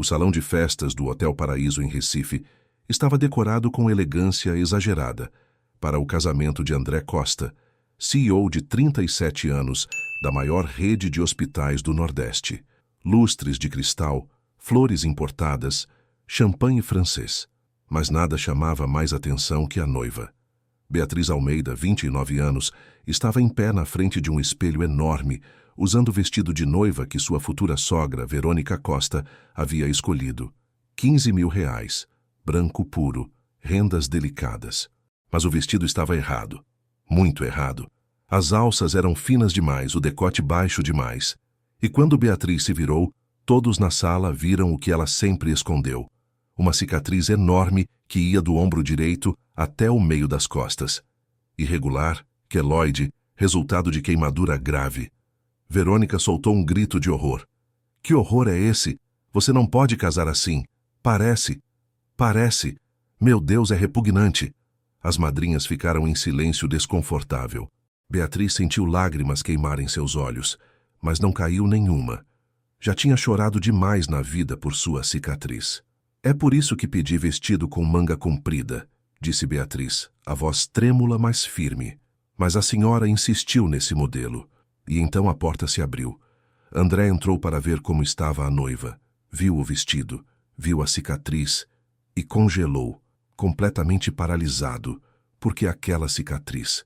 O salão de festas do Hotel Paraíso, em Recife, estava decorado com elegância exagerada para o casamento de André Costa, CEO de 37 anos da maior rede de hospitais do Nordeste. Lustres de cristal, flores importadas, champanhe francês. Mas nada chamava mais atenção que a noiva. Beatriz Almeida, 29 anos, estava em pé na frente de um espelho enorme, usando o vestido de noiva que sua futura sogra, Verônica Costa, havia escolhido. R$ 15.000, branco puro, rendas delicadas. Mas o vestido estava errado. Muito errado. As alças eram finas demais, o decote baixo demais. E quando Beatriz se virou, todos na sala viram o que ela sempre escondeu. Uma cicatriz enorme que ia do ombro direito até o meio das costas. Irregular, queloide, resultado de queimadura grave. Verônica soltou um grito de horror. Que horror é esse? Você não pode casar assim. Parece. Meu Deus, é repugnante. As madrinhas ficaram em silêncio desconfortável. Beatriz sentiu lágrimas queimarem seus olhos, mas não caiu nenhuma. Já tinha chorado demais na vida por sua cicatriz. É por isso que pedi vestido com manga comprida, disse Beatriz, a voz trêmula, mas firme. Mas a senhora insistiu nesse modelo. E então a porta se abriu. André entrou para ver como estava a noiva. Viu o vestido, viu a cicatriz e congelou, completamente paralisado, porque aquela cicatriz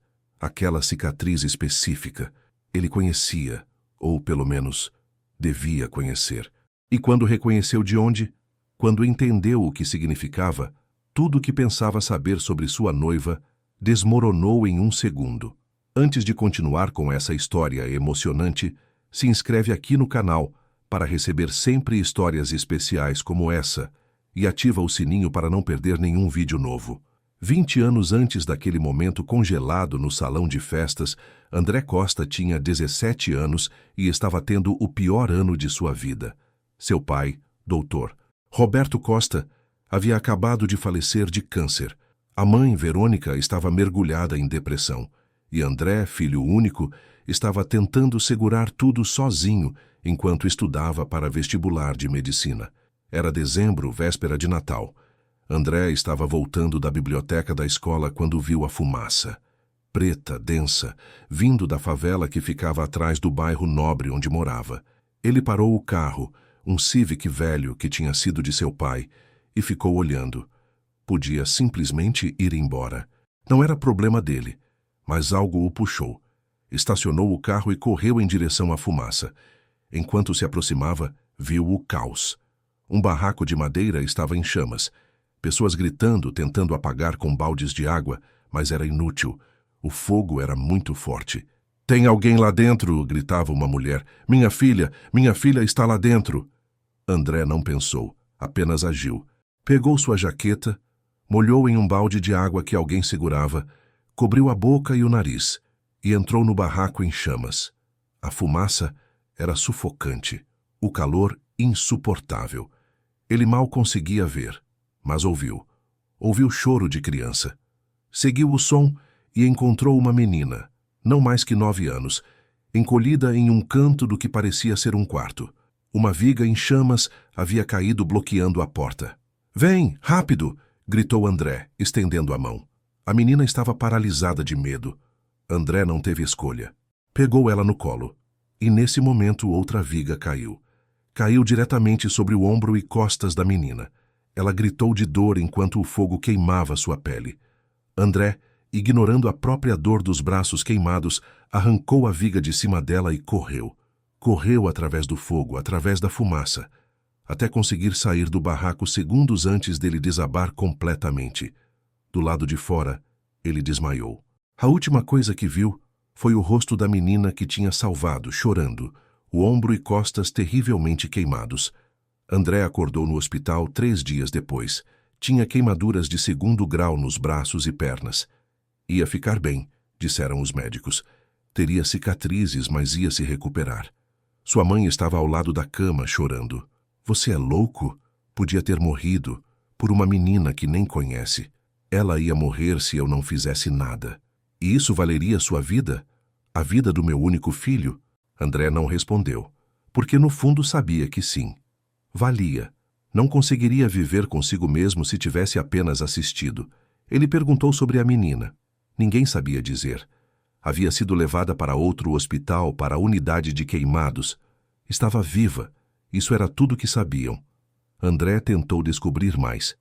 específica, ele conhecia, ou pelo menos devia conhecer. E quando reconheceu de onde, quando entendeu o que significava, tudo o que pensava saber sobre sua noiva desmoronou em um segundo. Antes de continuar com essa história emocionante, se inscreve aqui no canal para receber sempre histórias especiais como essa e ativa o sininho para não perder nenhum vídeo novo. 20 anos antes daquele momento congelado no salão de festas, André Costa tinha 17 anos e estava tendo o pior ano de sua vida. Seu pai, doutor Roberto Costa, havia acabado de falecer de câncer. A mãe, Verônica, estava mergulhada em depressão. E André, filho único, estava tentando segurar tudo sozinho enquanto estudava para vestibular de medicina. Era dezembro, véspera de Natal. André estava voltando da biblioteca da escola quando viu a fumaça. Preta, densa, vindo da favela que ficava atrás do bairro nobre onde morava. Ele parou o carro, um Civic velho que tinha sido de seu pai, e ficou olhando. Podia simplesmente ir embora. Não era problema dele, mas algo o puxou. Estacionou o carro e correu em direção à fumaça. Enquanto se aproximava, viu o caos. Um barraco de madeira estava em chamas. Pessoas gritando, tentando apagar com baldes de água, mas era inútil. O fogo era muito forte. "Tem alguém lá dentro!" gritava uma mulher. Minha filha está lá dentro!" André não pensou, apenas agiu. Pegou sua jaqueta, molhou em um balde de água que alguém segurava, cobriu a boca e o nariz, e entrou no barraco em chamas. A fumaça era sufocante, o calor insuportável. Ele mal conseguia ver, mas ouviu. Ouviu choro de criança. Seguiu o som e encontrou uma menina, não mais que 9 anos, encolhida em um canto do que parecia ser um quarto. Uma viga em chamas havia caído bloqueando a porta. "Vem, rápido!" gritou André, estendendo a mão. A menina estava paralisada de medo. André não teve escolha. Pegou ela no colo. E nesse momento outra viga caiu. Caiu diretamente sobre o ombro e costas da menina. Ela gritou de dor enquanto o fogo queimava sua pele. André, ignorando a própria dor dos braços queimados, arrancou a viga de cima dela e correu. Correu através do fogo, através da fumaça, até conseguir sair do barraco segundos antes dele desabar completamente. Do lado de fora, ele desmaiou. A última coisa que viu foi o rosto da menina que tinha salvado, chorando, o ombro e costas terrivelmente queimados. André acordou no hospital 3 dias depois. Tinha queimaduras de 2º grau nos braços e pernas. Ia ficar bem, disseram os médicos. Teria cicatrizes, mas ia se recuperar. Sua mãe estava ao lado da cama, chorando. "Você é louco? Podia ter morrido, por uma menina que nem conhece. Ela ia morrer se eu não fizesse nada. E isso valeria sua vida? A vida do meu único filho?" André não respondeu, porque no fundo sabia que sim. Valia. Não conseguiria viver consigo mesmo se tivesse apenas assistido. Ele perguntou sobre a menina. Ninguém sabia dizer. Havia sido levada para outro hospital, para a unidade de queimados. Estava viva. Isso era tudo que sabiam. André tentou descobrir mais.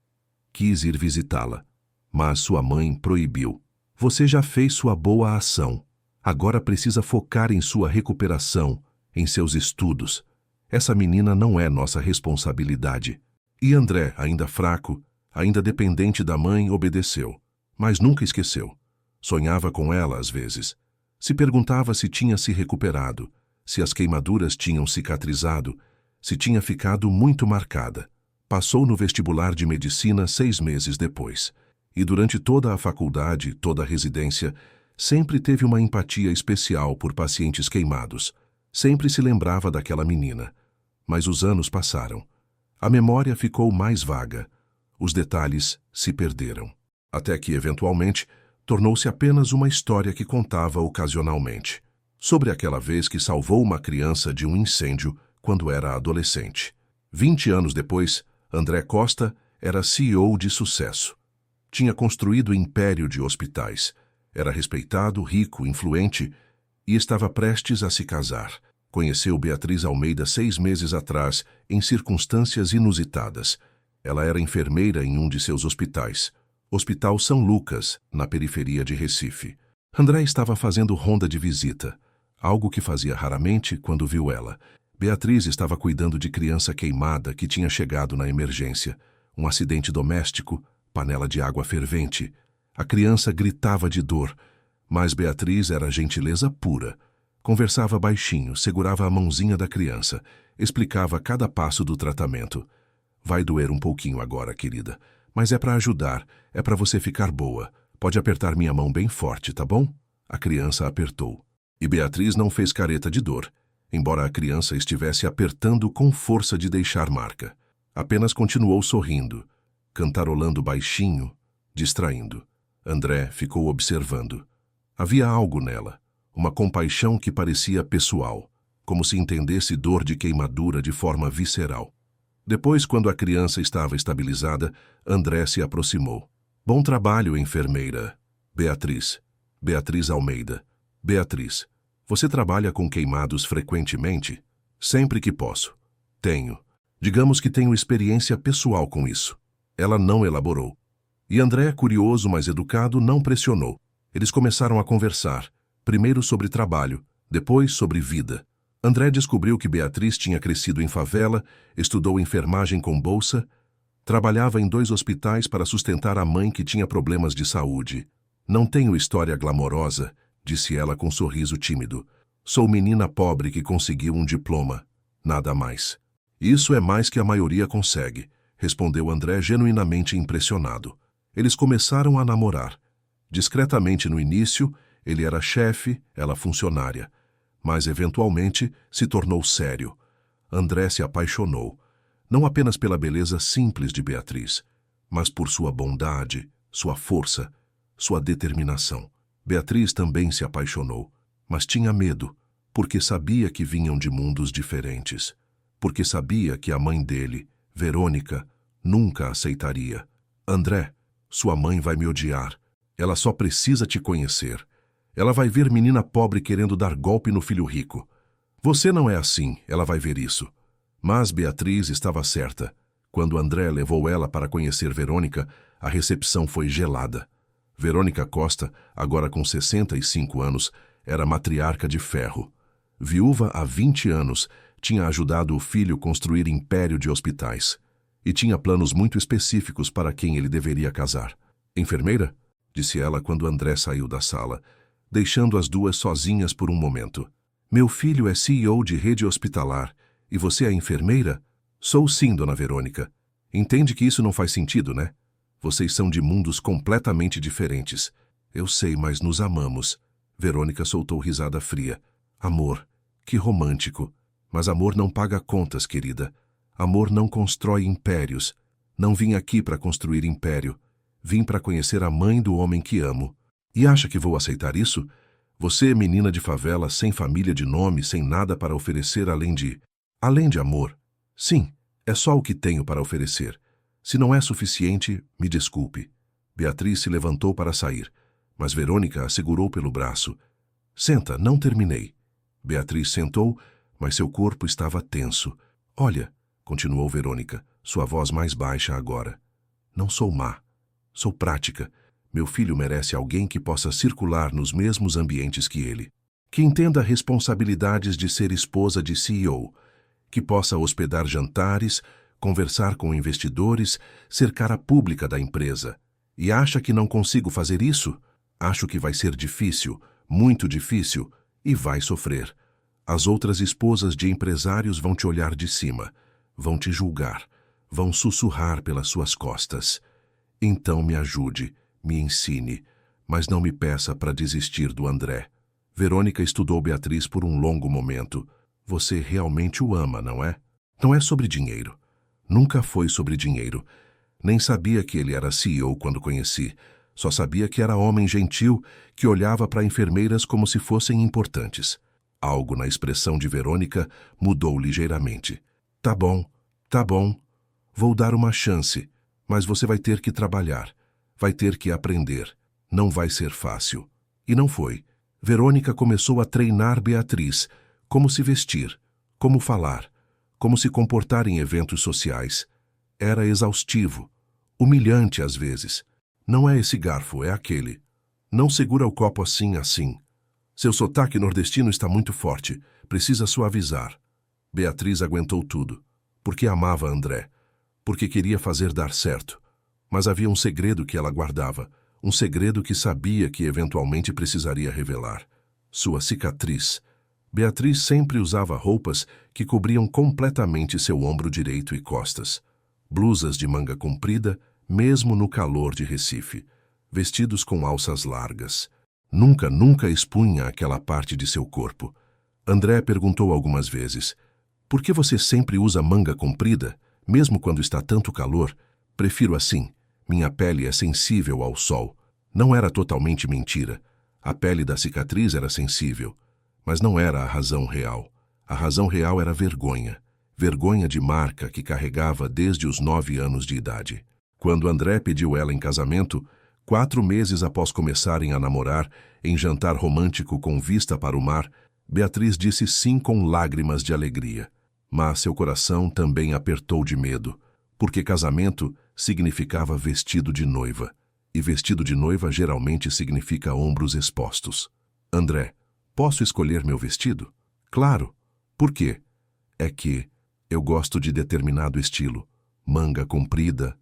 Quis ir visitá-la, mas sua mãe proibiu. Você já fez sua boa ação. Agora precisa focar em sua recuperação, em seus estudos. Essa menina não é nossa responsabilidade. E André, ainda fraco, ainda dependente da mãe, obedeceu. Mas nunca esqueceu. Sonhava com ela às vezes. Se perguntava se tinha se recuperado, se as queimaduras tinham cicatrizado, se tinha ficado muito marcada. Passou no vestibular de medicina 6 meses depois. E durante toda a faculdade, toda a residência, sempre teve uma empatia especial por pacientes queimados. Sempre se lembrava daquela menina. Mas os anos passaram. A memória ficou mais vaga. Os detalhes se perderam. Até que, eventualmente, tornou-se apenas uma história que contava ocasionalmente. Sobre aquela vez que salvou uma criança de um incêndio quando era adolescente. 20 anos depois, André Costa era CEO de sucesso. Tinha construído um império de hospitais. Era respeitado, rico, influente e estava prestes a se casar. Conheceu Beatriz Almeida 6 meses atrás, em circunstâncias inusitadas. Ela era enfermeira em um de seus hospitais, Hospital São Lucas, na periferia de Recife. André estava fazendo ronda de visita, algo que fazia raramente quando viu ela. Beatriz estava cuidando de criança queimada que tinha chegado na emergência. Um acidente doméstico, panela de água fervente. A criança gritava de dor, mas Beatriz era gentileza pura. Conversava baixinho, segurava a mãozinha da criança, explicava cada passo do tratamento. Vai doer um pouquinho agora, querida, mas é para ajudar, é para você ficar boa. Pode apertar minha mão bem forte, tá bom? A criança apertou. E Beatriz não fez careta de dor, embora a criança estivesse apertando com força de deixar marca. Apenas continuou sorrindo, cantarolando baixinho, distraindo. André ficou observando. Havia algo nela, uma compaixão que parecia pessoal, como se entendesse dor de queimadura de forma visceral. Depois, quando a criança estava estabilizada, André se aproximou. Bom trabalho, enfermeira. Beatriz. Beatriz Almeida. Beatriz, você trabalha com queimados frequentemente? Sempre que posso. Tenho. Digamos que tenho experiência pessoal com isso. Ela não elaborou. E André, curioso, mas educado, não pressionou. Eles começaram a conversar, primeiro sobre trabalho, depois sobre vida. André descobriu que Beatriz tinha crescido em favela, estudou enfermagem com bolsa, trabalhava em 2 hospitais para sustentar a mãe que tinha problemas de saúde. Não tenho história glamourosa, disse ela com um sorriso tímido. Sou menina pobre que conseguiu um diploma. Nada mais. Isso é mais que a maioria consegue, respondeu André genuinamente impressionado. Eles começaram a namorar. Discretamente no início, ele era chefe, ela funcionária. Mas, eventualmente, se tornou sério. André se apaixonou, não apenas pela beleza simples de Beatriz, mas por sua bondade, sua força, sua determinação. Beatriz também se apaixonou, mas tinha medo, porque sabia que vinham de mundos diferentes, porque sabia que a mãe dele, Verônica, nunca aceitaria. André, sua mãe vai me odiar. Ela só precisa te conhecer. Ela vai ver menina pobre querendo dar golpe no filho rico. Você não é assim, ela vai ver isso. Mas Beatriz estava certa. Quando André levou ela para conhecer Verônica, a recepção foi gelada. Verônica Costa, agora com 65 anos, era matriarca de ferro. Viúva há 20 anos, tinha ajudado o filho construir império de hospitais. E tinha planos muito específicos para quem ele deveria casar. Enfermeira? Disse ela quando André saiu da sala, deixando as duas sozinhas por um momento. Meu filho é CEO de rede hospitalar e você é enfermeira? Sou sim, dona Verônica. Entende que isso não faz sentido, né? Vocês são de mundos completamente diferentes. Eu sei, mas nos amamos. Verônica soltou risada fria. Amor, que romântico. Mas amor não paga contas, querida. Amor não constrói impérios. Não vim aqui para construir império. Vim para conhecer a mãe do homem que amo. E acha que vou aceitar isso? Você é menina de favela, sem família de nome, sem nada para oferecer além de amor. Sim, É só o que tenho para oferecer. Se não é suficiente, me desculpe. Beatriz se levantou para sair, mas Verônica a segurou pelo braço. Senta, não terminei. Beatriz sentou, mas seu corpo estava tenso. Olha, continuou Verônica, sua voz mais baixa agora. Não sou má. Sou prática. Meu filho merece alguém que possa circular nos mesmos ambientes que ele. Que entenda responsabilidades de ser esposa de CEO. Que possa hospedar jantares, conversar com investidores, ser cara pública da empresa. E acha que não consigo fazer isso? Acho que vai ser difícil, muito difícil, e vai sofrer. As outras esposas de empresários vão te olhar de cima, vão te julgar, vão sussurrar pelas suas costas. Então me ajude, me ensine, mas não me peça para desistir do André. Verônica estudou Beatriz por um longo momento. Você realmente o ama, não é? Não é sobre dinheiro. Nunca foi sobre dinheiro. Nem sabia que ele era CEO quando conheci. Só sabia que era homem gentil, que olhava para enfermeiras como se fossem importantes. Algo na expressão de Verônica mudou ligeiramente. Tá bom. Vou dar uma chance, mas você vai ter que trabalhar. Vai ter que aprender. Não vai ser fácil. E não foi. Verônica começou a treinar Beatriz, como se vestir, como falar, como se comportar em eventos sociais. Era exaustivo, humilhante às vezes. Não é esse garfo, é aquele. Não segura o copo assim. Seu sotaque nordestino está muito forte, precisa suavizar. Beatriz aguentou tudo, porque amava André, porque queria fazer dar certo. Mas havia um segredo que ela guardava, um segredo que sabia que eventualmente precisaria revelar. Sua cicatriz. Beatriz sempre usava roupas que cobriam completamente seu ombro direito e costas. Blusas de manga comprida, mesmo no calor de Recife. Vestidos com alças largas. Nunca expunha aquela parte de seu corpo. André perguntou algumas vezes, por que você sempre usa manga comprida, mesmo quando está tanto calor? Prefiro assim. Minha pele é sensível ao sol. Não era totalmente mentira. A pele da cicatriz era sensível. Mas não era a razão real. A razão real era vergonha. Vergonha de marca que carregava desde os 9 anos de idade. Quando André pediu ela em casamento, 4 meses após começarem a namorar, em jantar romântico com vista para o mar, Beatriz disse sim com lágrimas de alegria. Mas seu coração também apertou de medo, porque casamento significava vestido de noiva. E vestido de noiva geralmente significa ombros expostos. André, posso escolher meu vestido? Claro. Por quê? É que eu gosto de determinado estilo. Manga comprida,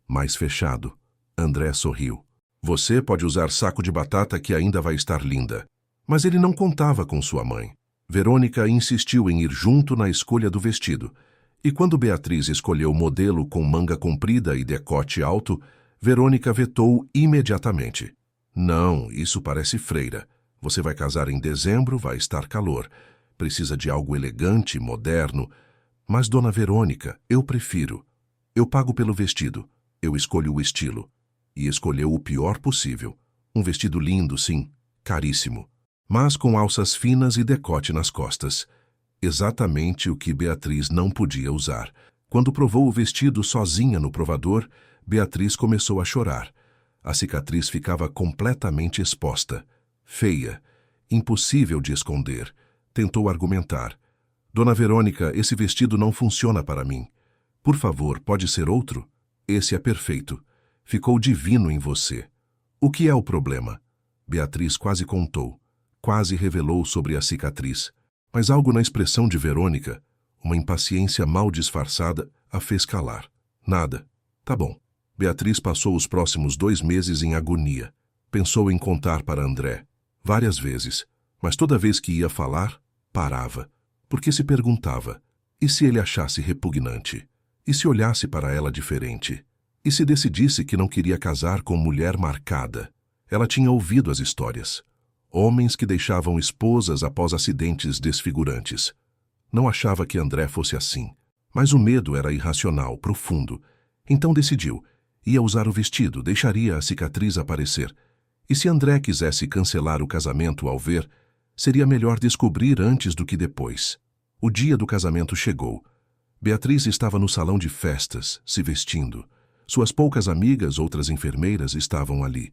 mais fechado. André sorriu. Você pode usar saco de batata que ainda vai estar linda. Mas ele não contava com sua mãe. Verônica insistiu em ir junto na escolha do vestido. E quando Beatriz escolheu o modelo com manga comprida e decote alto, Verônica vetou imediatamente. Não, isso parece freira. Você vai casar em dezembro, vai estar calor. Precisa de algo elegante, moderno. Mas, dona Verônica, eu prefiro. Eu pago pelo vestido. Eu escolho o estilo. E escolheu o pior possível. Um vestido lindo, sim, caríssimo. Mas com alças finas e decote nas costas. Exatamente o que Beatriz não podia usar. Quando provou o vestido sozinha no provador, Beatriz começou a chorar. A cicatriz ficava completamente exposta. Feia. Impossível de esconder. Tentou argumentar. Dona Verônica, esse vestido não funciona para mim. Por favor, pode ser outro? Esse é perfeito. Ficou divino em você. O que é o problema? Beatriz quase contou. Quase revelou sobre a cicatriz. Mas algo na expressão de Verônica, uma impaciência mal disfarçada, a fez calar. Nada. Tá bom. Beatriz passou os próximos 2 meses em agonia. Pensou em contar para André. Várias vezes. Mas toda vez que ia falar, parava. Porque se perguntava, e se ele achasse repugnante? E se olhasse para ela diferente? E se decidisse que não queria casar com mulher marcada? Ela tinha ouvido as histórias. Homens que deixavam esposas após acidentes desfigurantes. Não achava que André fosse assim. Mas o medo era irracional, profundo. Então decidiu. Ia usar o vestido, deixaria a cicatriz aparecer. E se André quisesse cancelar o casamento ao ver, seria melhor descobrir antes do que depois. O dia do casamento chegou. Beatriz estava no salão de festas, se vestindo. Suas poucas amigas, outras enfermeiras, estavam ali.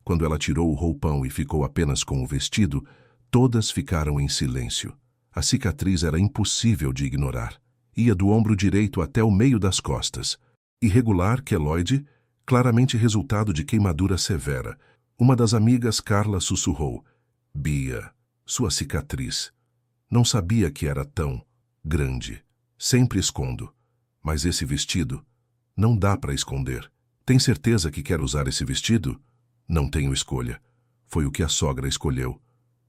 Quando ela tirou o roupão e ficou apenas com o vestido, todas ficaram em silêncio. A cicatriz era impossível de ignorar. Ia do ombro direito até o meio das costas. Irregular, queloide, claramente resultado de queimadura severa. Uma das amigas, Carla, sussurrou: Bia, sua cicatriz. Não sabia que era tão grande. Sempre escondo. Mas esse vestido, não dá para esconder. Tem certeza que quer usar esse vestido? Não tenho escolha. Foi o que a sogra escolheu.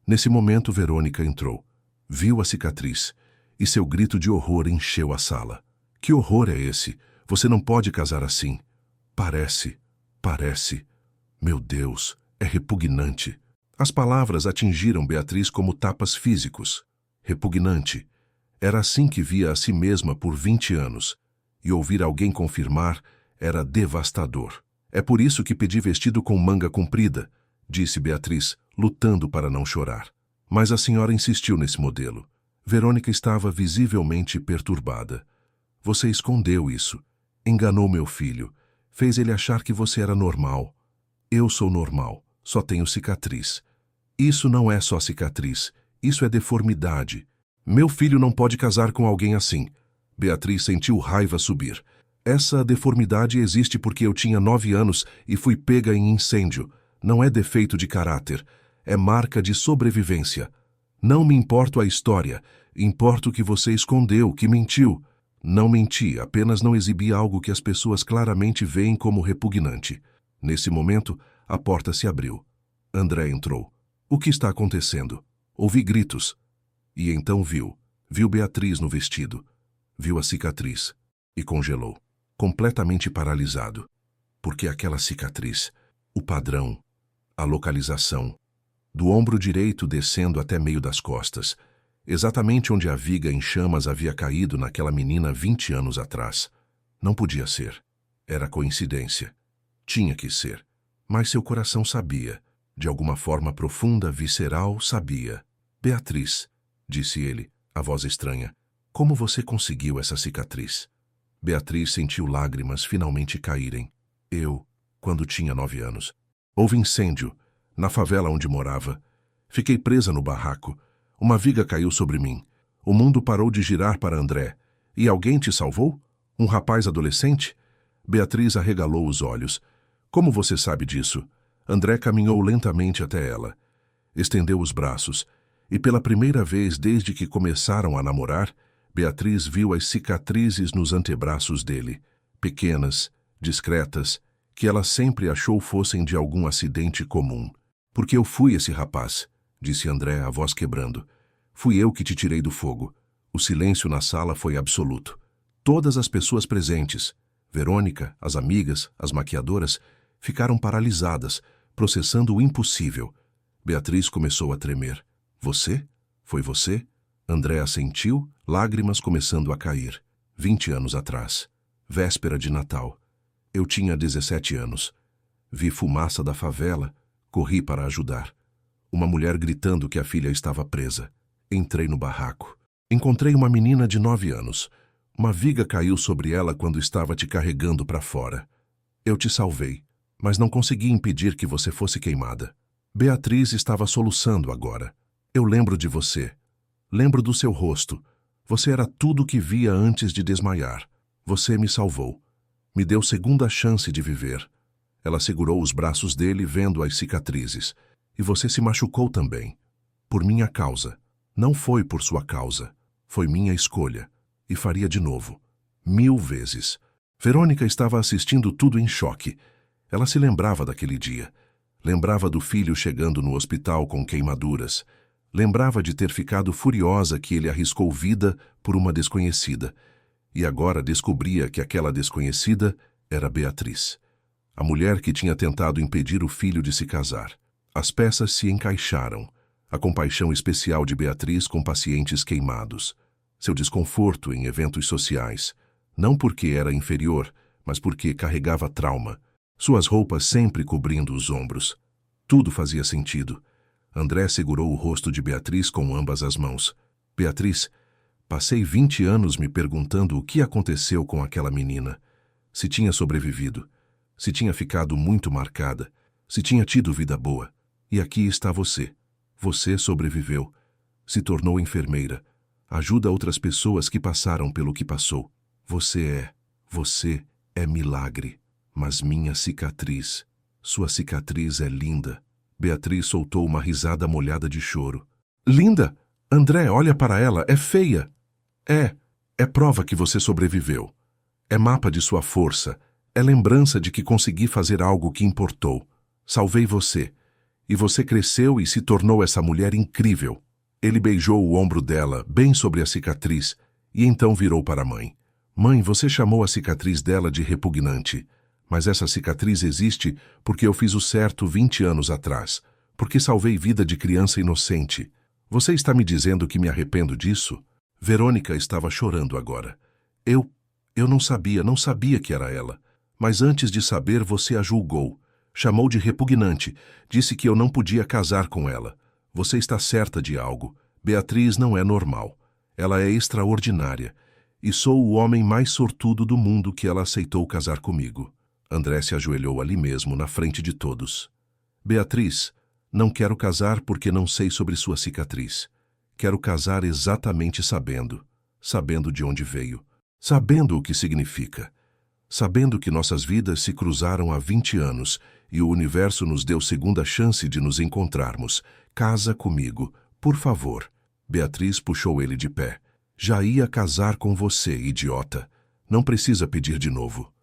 Nesse momento, Verônica entrou. Viu a cicatriz, e seu grito de horror encheu a sala. Que horror é esse? Você não pode casar assim. Parece. Meu Deus, é repugnante. As palavras atingiram Beatriz como tapas físicos. Repugnante. Era assim que via a si mesma por 20 anos. E ouvir alguém confirmar era devastador. É por isso que pedi vestido com manga comprida, disse Beatriz, lutando para não chorar. Mas a senhora insistiu nesse modelo. Verônica estava visivelmente perturbada. Você escondeu isso. Enganou meu filho. Fez ele achar que você era normal. Eu sou normal. Só tenho cicatriz. Isso não é só cicatriz. Isso é deformidade. Meu filho não pode casar com alguém assim. Beatriz sentiu raiva subir. Essa deformidade existe porque eu tinha 9 anos e fui pega em incêndio. Não é defeito de caráter. É marca de sobrevivência. Não me importo a história. Importo que você escondeu, que mentiu. Não menti, apenas não exibi algo que as pessoas claramente veem como repugnante. Nesse momento, a porta se abriu. André entrou. O que está acontecendo? Ouvi gritos. E então viu Beatriz no vestido. Viu a cicatriz. E congelou. Completamente paralisado. Porque aquela cicatriz, o padrão, a localização, do ombro direito descendo até meio das costas, exatamente onde a viga em chamas havia caído naquela menina 20 anos atrás. Não podia ser. Era coincidência. Tinha que ser. Mas seu coração sabia. De alguma forma profunda, visceral, sabia. Beatriz, disse ele, a voz estranha, como você conseguiu essa cicatriz? Beatriz sentiu lágrimas finalmente caírem. Eu, quando tinha 9 anos. Houve incêndio, na favela onde morava. Fiquei presa no barraco. Uma viga caiu sobre mim. O mundo parou de girar para André. E alguém te salvou? Um rapaz adolescente? Beatriz arregalou os olhos. Como você sabe disso? André caminhou lentamente até ela. Estendeu os braços. E pela primeira vez desde que começaram a namorar, Beatriz viu as cicatrizes nos antebraços dele. Pequenas, discretas, que ela sempre achou fossem de algum acidente comum. Porque eu fui esse rapaz, disse André, a voz quebrando. Fui eu que te tirei do fogo. O silêncio na sala foi absoluto. Todas as pessoas presentes, Verônica, as amigas, as maquiadoras, ficaram paralisadas, processando o impossível. Beatriz começou a tremer. Você? Foi você? André assentiu, lágrimas começando a cair. 20 anos atrás. Véspera de Natal. Eu tinha 17 anos. Vi fumaça da favela, corri para ajudar. Uma mulher gritando que a filha estava presa. Entrei no barraco. Encontrei uma menina de 9 anos. Uma viga caiu sobre ela quando estava te carregando para fora. Eu te salvei, mas não consegui impedir que você fosse queimada. Beatriz estava soluçando agora. Eu lembro de você. Lembro do seu rosto. Você era tudo o que via antes de desmaiar. Você me salvou. Me deu segunda chance de viver. Ela segurou os braços dele, vendo as cicatrizes. E você se machucou também. Por minha causa. Não foi por sua causa. Foi minha escolha. E faria de novo. 1000 vezes. Verônica estava assistindo tudo em choque. Ela se lembrava daquele dia. Lembrava do filho chegando no hospital com queimaduras. Lembrava de ter ficado furiosa que ele arriscou vida por uma desconhecida. E agora descobria que aquela desconhecida era Beatriz. A mulher que tinha tentado impedir o filho de se casar. As peças se encaixaram. A compaixão especial de Beatriz com pacientes queimados. Seu desconforto em eventos sociais. Não porque era inferior, mas porque carregava trauma. Suas roupas sempre cobrindo os ombros. Tudo fazia sentido. André segurou o rosto de Beatriz com ambas as mãos. Beatriz, Passei 20 anos me perguntando o que aconteceu com aquela menina. Se tinha sobrevivido, se tinha ficado muito marcada, se tinha tido vida boa. E aqui está você. Você sobreviveu. Se tornou enfermeira. Ajuda outras pessoas que passaram pelo que passou. Você é milagre. Mas minha cicatriz, sua cicatriz é linda. Beatriz soltou uma risada molhada de choro. Linda? André, olha para ela, é feia. É prova que você sobreviveu. É mapa de sua força. É lembrança de que consegui fazer algo que importou. Salvei você. E você cresceu e se tornou essa mulher incrível. Ele beijou o ombro dela, bem sobre a cicatriz, e então virou para a mãe. Mãe, você chamou a cicatriz dela de repugnante. Mas essa cicatriz existe porque eu fiz o certo 20 anos atrás. Porque salvei vida de criança inocente. Você está me dizendo que me arrependo disso? Verônica estava chorando agora. Eu não sabia que era ela. Mas antes de saber, você a julgou. Chamou de repugnante. Disse que eu não podia casar com ela. Você está certa de algo. Beatriz não é normal. Ela é extraordinária. E sou o homem mais sortudo do mundo que ela aceitou casar comigo. André se ajoelhou ali mesmo, na frente de todos. Beatriz, não quero casar porque não sei sobre sua cicatriz. Quero casar exatamente sabendo de onde veio, sabendo o que significa, sabendo que nossas vidas se cruzaram há 20 anos e o universo nos deu segunda chance de nos encontrarmos. Casa comigo, por favor. Beatriz puxou ele de pé. Já ia casar com você, idiota. Não precisa pedir de novo.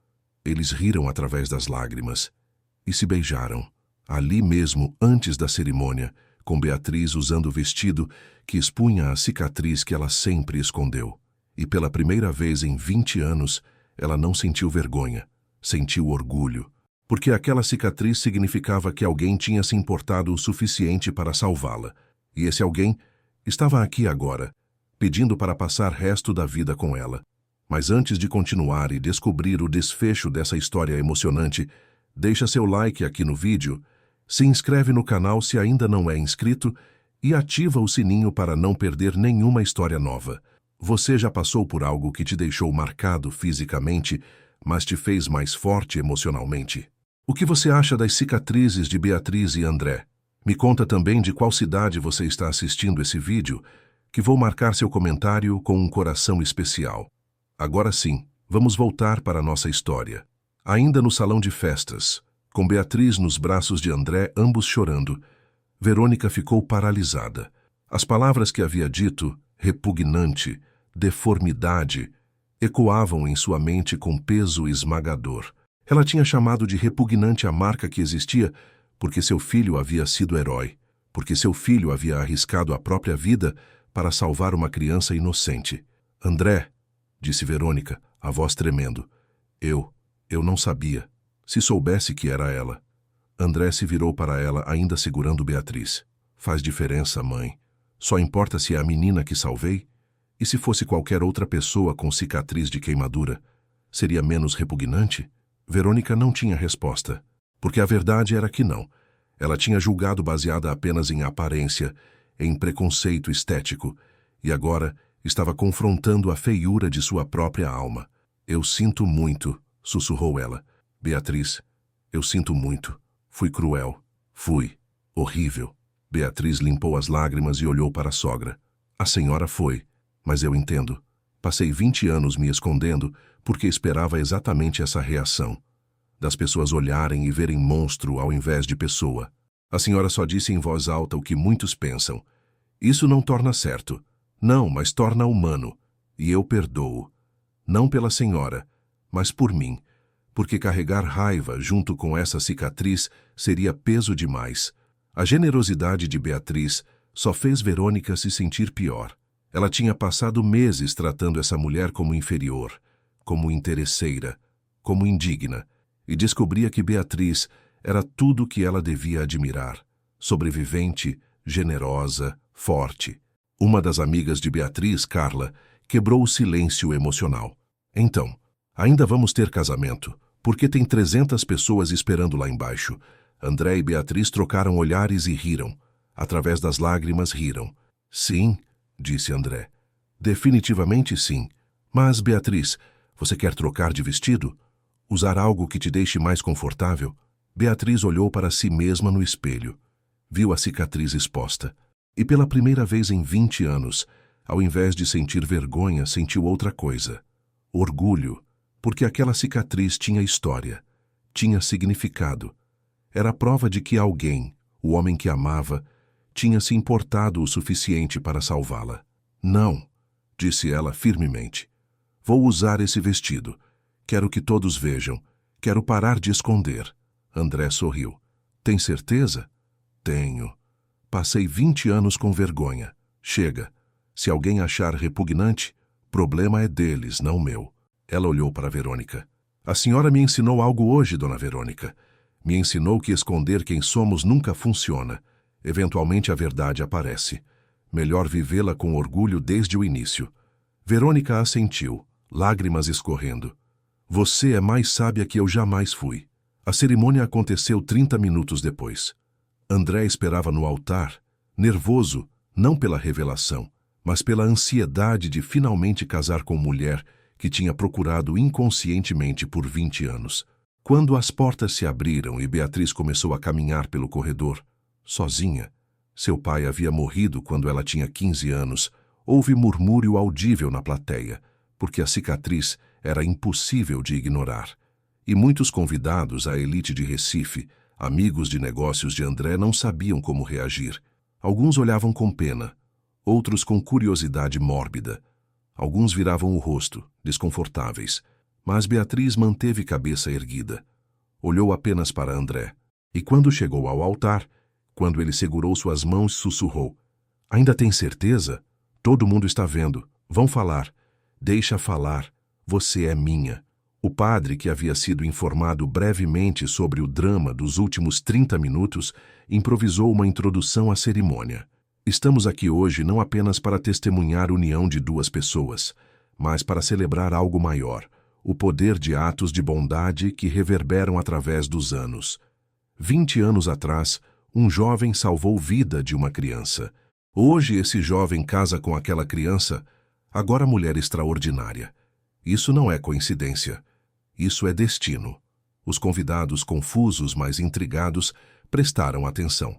Eles riram através das lágrimas e se beijaram, ali mesmo antes da cerimônia, com Beatriz usando o vestido que expunha a cicatriz que ela sempre escondeu. E pela primeira vez em 20 anos, ela não sentiu vergonha, sentiu orgulho, porque aquela cicatriz significava que alguém tinha se importado o suficiente para salvá-la. E esse alguém estava aqui agora, pedindo para passar o resto da vida com ela. Mas antes de continuar e descobrir o desfecho dessa história emocionante, deixa seu like aqui no vídeo, se inscreve no canal se ainda não é inscrito e ativa o sininho para não perder nenhuma história nova. Você já passou por algo que te deixou marcado fisicamente, mas te fez mais forte emocionalmente? O que você acha das cicatrizes de Beatriz e André? Me conta também de qual cidade você está assistindo esse vídeo, que vou marcar seu comentário com um coração especial. Agora sim, vamos voltar para a nossa história. Ainda no salão de festas, com Beatriz nos braços de André, ambos chorando, Verônica ficou paralisada. As palavras que havia dito, repugnante, deformidade, ecoavam em sua mente com peso esmagador. Ela tinha chamado de repugnante a marca que existia porque seu filho havia sido herói, porque seu filho havia arriscado a própria vida para salvar uma criança inocente. André, disse Verônica, a voz tremendo. Eu não sabia. Se soubesse que era ela. André se virou para ela, ainda segurando Beatriz. Faz diferença, mãe. Só importa se é a menina que salvei? E se fosse qualquer outra pessoa com cicatriz de queimadura? Seria menos repugnante? Verônica não tinha resposta, porque a verdade era que não. Ela tinha julgado baseada apenas em aparência, em preconceito estético, e agora estava confrontando a feiura de sua própria alma. Eu sinto muito, sussurrou ela. Beatriz, eu sinto muito. Fui cruel. Fui. Horrível. Beatriz limpou as lágrimas e olhou para a sogra. A senhora foi, mas eu entendo. Passei 20 anos me escondendo porque esperava exatamente essa reação. Das pessoas olharem e verem monstro ao invés de pessoa. A senhora só disse em voz alta o que muitos pensam. Isso não torna certo. Não, mas torna humano. E eu perdoo. Não pela senhora, mas por mim. Porque carregar raiva junto com essa cicatriz seria peso demais. A generosidade de Beatriz só fez Verônica se sentir pior. Ela tinha passado meses tratando essa mulher como inferior, como interesseira, como indigna, e descobria que Beatriz era tudo o que ela devia admirar. Sobrevivente, generosa, forte. Uma das amigas de Beatriz, Carla, quebrou o silêncio emocional. Então, ainda vamos ter casamento, porque tem 300 pessoas esperando lá embaixo. André e Beatriz trocaram olhares e riram. Através das lágrimas riram. Sim, disse André. Definitivamente sim. Mas, Beatriz, você quer trocar de vestido? Usar algo que te deixe mais confortável? Beatriz olhou para si mesma no espelho. Viu a cicatriz exposta. E pela primeira vez em 20 anos, ao invés de sentir vergonha, sentiu outra coisa. Orgulho, porque aquela cicatriz tinha história, tinha significado. Era a prova de que alguém, o homem que amava, tinha se importado o suficiente para salvá-la. Não, disse ela firmemente. Vou usar esse vestido. Quero que todos vejam. Quero parar de esconder. André sorriu. Tem certeza? Tenho. Passei 20 anos com vergonha. Chega. Se alguém achar repugnante, problema é deles, não meu. Ela olhou para Verônica. A senhora me ensinou algo hoje, dona Verônica. Me ensinou que esconder quem somos nunca funciona. Eventualmente a verdade aparece. Melhor vivê-la com orgulho desde o início. Verônica assentiu, lágrimas escorrendo. Você é mais sábia que eu jamais fui. A cerimônia aconteceu 30 minutos depois. André esperava no altar, nervoso, não pela revelação, mas pela ansiedade de finalmente casar com mulher que tinha procurado inconscientemente por 20 anos. Quando as portas se abriram e Beatriz começou a caminhar pelo corredor, sozinha, seu pai havia morrido quando ela tinha 15 anos, houve murmúrio audível na plateia, porque a cicatriz era impossível de ignorar. E muitos convidados à elite de Recife, amigos de negócios de André, não sabiam como reagir. Alguns olhavam com pena, outros com curiosidade mórbida. Alguns viravam o rosto, desconfortáveis. Mas Beatriz manteve cabeça erguida. Olhou apenas para André. E quando chegou ao altar, quando ele segurou suas mãos, sussurrou. Ainda tem certeza? Todo mundo está vendo. Vão falar. Deixa falar. Você é minha. O padre, que havia sido informado brevemente sobre o drama dos últimos 30 minutos, improvisou uma introdução à cerimônia. Estamos aqui hoje não apenas para testemunhar a união de duas pessoas, mas para celebrar algo maior, o poder de atos de bondade que reverberam através dos anos. 20 anos atrás, um jovem salvou a vida de uma criança. Hoje esse jovem casa com aquela criança, agora mulher extraordinária. Isso não é coincidência. Isso é destino. Os convidados, confusos, mas intrigados, prestaram atenção.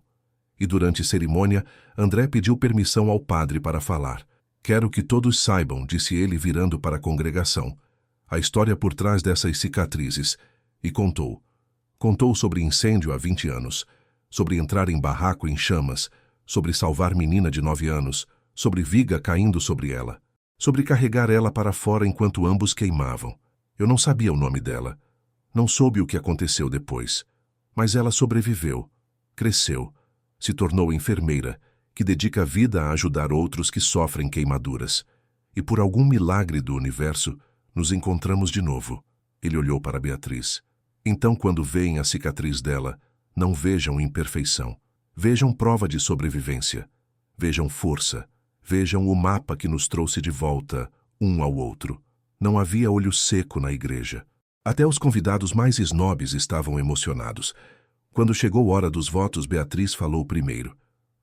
E durante a cerimônia, André pediu permissão ao padre para falar. Quero que todos saibam, disse ele virando para a congregação, a história por trás dessas cicatrizes. E contou. Contou sobre incêndio há 20 anos, sobre entrar em barraco em chamas, sobre salvar menina de 9 anos, sobre viga caindo sobre ela, sobre carregar ela para fora enquanto ambos queimavam. Eu não sabia o nome dela. Não soube o que aconteceu depois. Mas ela sobreviveu, cresceu, se tornou enfermeira, que dedica a vida a ajudar outros que sofrem queimaduras. E por algum milagre do universo, nos encontramos de novo. Ele olhou para Beatriz. Então, quando veem a cicatriz dela, não vejam imperfeição. Vejam prova de sobrevivência. Vejam força. Vejam o mapa que nos trouxe de volta, um ao outro. Não havia olho seco na igreja. Até os convidados mais snobs estavam emocionados. Quando chegou a hora dos votos, Beatriz falou primeiro.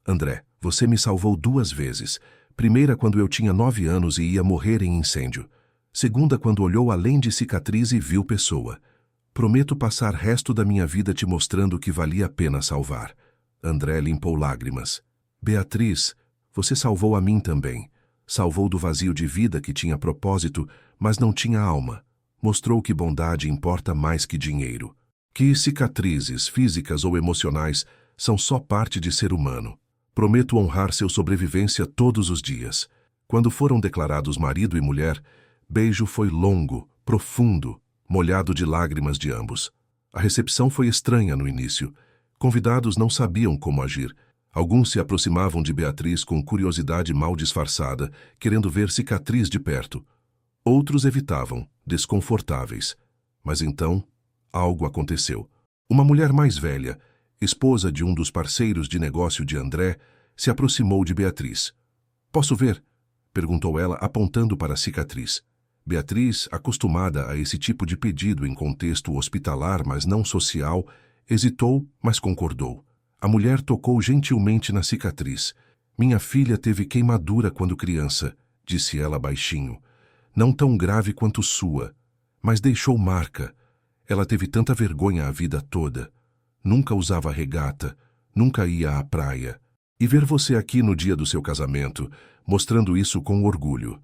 André, você me salvou 2 vezes. Primeira, quando eu tinha 9 anos e ia morrer em incêndio. Segunda, quando olhou além de cicatriz e viu pessoa. Prometo passar o resto da minha vida te mostrando que valia a pena salvar. André limpou lágrimas. Beatriz, você salvou a mim também. Salvou do vazio de vida que tinha propósito, mas não tinha alma. Mostrou que bondade importa mais que dinheiro. Que cicatrizes, físicas ou emocionais, são só parte de ser humano. Prometo honrar seu sobrevivência todos os dias. Quando foram declarados marido e mulher, beijo foi longo, profundo, molhado de lágrimas de ambos. A recepção foi estranha no início. Convidados não sabiam como agir. Alguns se aproximavam de Beatriz com curiosidade mal disfarçada, querendo ver cicatriz de perto. Outros evitavam, desconfortáveis. Mas então, algo aconteceu. Uma mulher mais velha, esposa de um dos parceiros de negócio de André, se aproximou de Beatriz. Posso ver? Perguntou ela, apontando para a cicatriz. Beatriz, acostumada a esse tipo de pedido em contexto hospitalar, mas não social, hesitou, mas concordou. A mulher tocou gentilmente na cicatriz. Minha filha teve queimadura quando criança. disse ela baixinho. Não tão grave quanto sua, mas deixou marca. Ela teve tanta vergonha a vida toda. Nunca usava regata, nunca ia à praia. E ver você aqui no dia do seu casamento, mostrando isso com orgulho,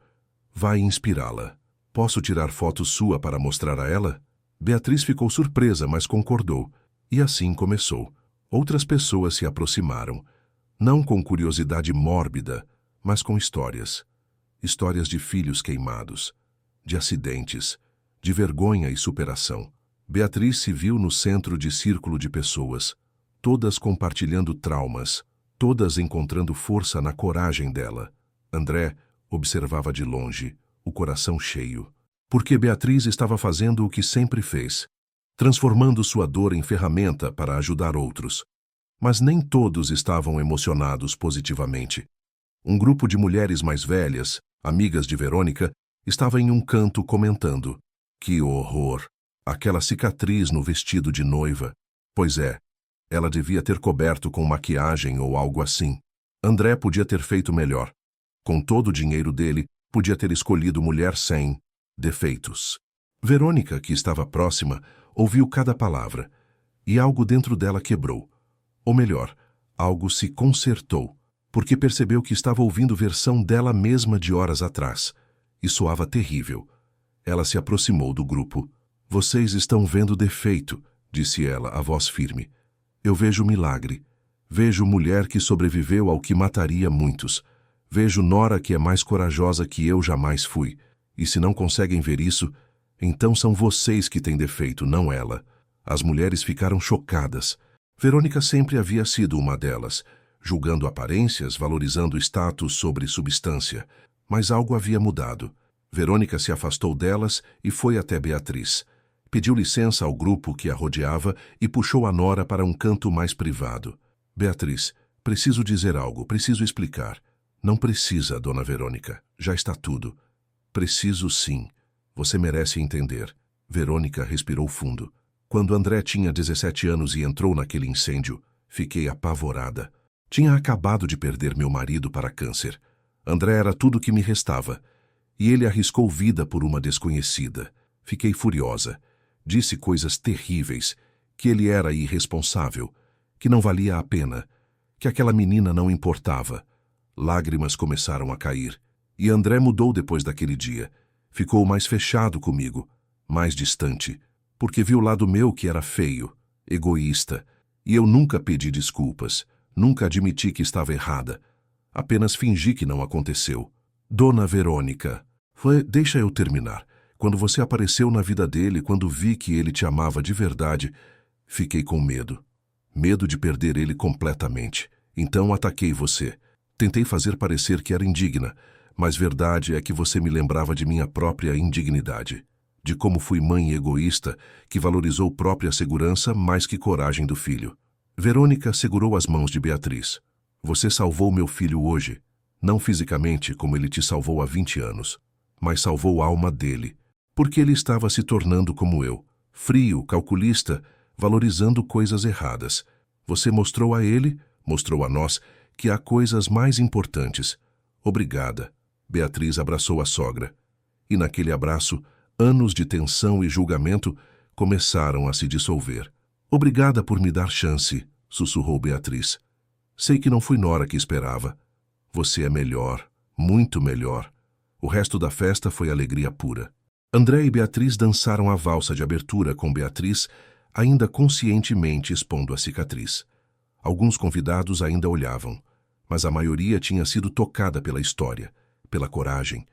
vai inspirá-la. Posso tirar foto sua para mostrar a ela? Beatriz ficou surpresa, mas concordou. E assim começou. Outras pessoas se aproximaram, não com curiosidade mórbida, mas com histórias. Histórias de filhos queimados, de acidentes, de vergonha e superação. Beatriz se viu no centro de círculo de pessoas, todas compartilhando traumas, todas encontrando força na coragem dela. André observava de longe, o coração cheio, porque Beatriz estava fazendo o que sempre fez, transformando sua dor em ferramenta para ajudar outros. Mas nem todos estavam emocionados positivamente. Um grupo de mulheres mais velhas, amigas de Verônica, estava em um canto comentando: que horror! Aquela cicatriz no vestido de noiva. Pois é, ela devia ter coberto com maquiagem ou algo assim. André podia ter feito melhor. Com todo o dinheiro dele, podia ter escolhido mulher sem defeitos. Verônica, que estava próxima, ouviu cada palavra, e algo dentro dela quebrou. Ou melhor, algo se consertou, porque percebeu que estava ouvindo versão dela mesma de horas atrás, e soava terrível. Ela se aproximou do grupo. Vocês estão vendo defeito, disse ela, a voz firme. Eu vejo milagre. Vejo mulher que sobreviveu ao que mataria muitos. Vejo nora que é mais corajosa que eu jamais fui. E se não conseguem ver isso, então são vocês que têm defeito, não ela. As mulheres ficaram chocadas. Verônica sempre havia sido uma delas, julgando aparências, valorizando status sobre substância. Mas algo havia mudado. Verônica se afastou delas e foi até Beatriz. Pediu licença ao grupo que a rodeava e puxou a nora para um canto mais privado. Beatriz, preciso dizer algo, preciso explicar. Não precisa, dona Verônica, já está tudo. Preciso sim. Você merece entender. Verônica respirou fundo. Quando André tinha 17 anos e entrou naquele incêndio, fiquei apavorada. Tinha acabado de perder meu marido para câncer. André era tudo que me restava. E ele arriscou vida por uma desconhecida. Fiquei furiosa. Disse coisas terríveis, que ele era irresponsável, que não valia a pena, que aquela menina não importava. Lágrimas começaram a cair. E André mudou depois daquele dia. Ficou mais fechado comigo, mais distante, porque viu o lado meu que era feio, egoísta, e eu nunca pedi desculpas, nunca admiti que estava errada. Apenas fingi que não aconteceu. Dona Verônica, deixa eu terminar. Quando você apareceu na vida dele, quando vi que ele te amava de verdade, fiquei com medo. Medo de perder ele completamente. Então ataquei você. Tentei fazer parecer que era indigna, mas verdade é que você me lembrava de minha própria indignidade. De como fui mãe egoísta, que valorizou própria segurança mais que coragem do filho. Verônica segurou as mãos de Beatriz. Você salvou meu filho hoje, não fisicamente como ele te salvou há 20 anos, mas salvou a alma dele. Porque ele estava se tornando como eu, frio, calculista, valorizando coisas erradas. Você mostrou a ele, mostrou a nós, que há coisas mais importantes. Obrigada. Beatriz abraçou a sogra. E naquele abraço, anos de tensão e julgamento começaram a se dissolver. Obrigada por me dar chance, sussurrou Beatriz. Sei que não fui nora que esperava. Você é melhor, muito melhor. O resto da festa foi alegria pura. André e Beatriz dançaram a valsa de abertura com Beatriz, ainda conscientemente expondo a cicatriz. Alguns convidados ainda olhavam, mas a maioria tinha sido tocada pela história, pela coragem,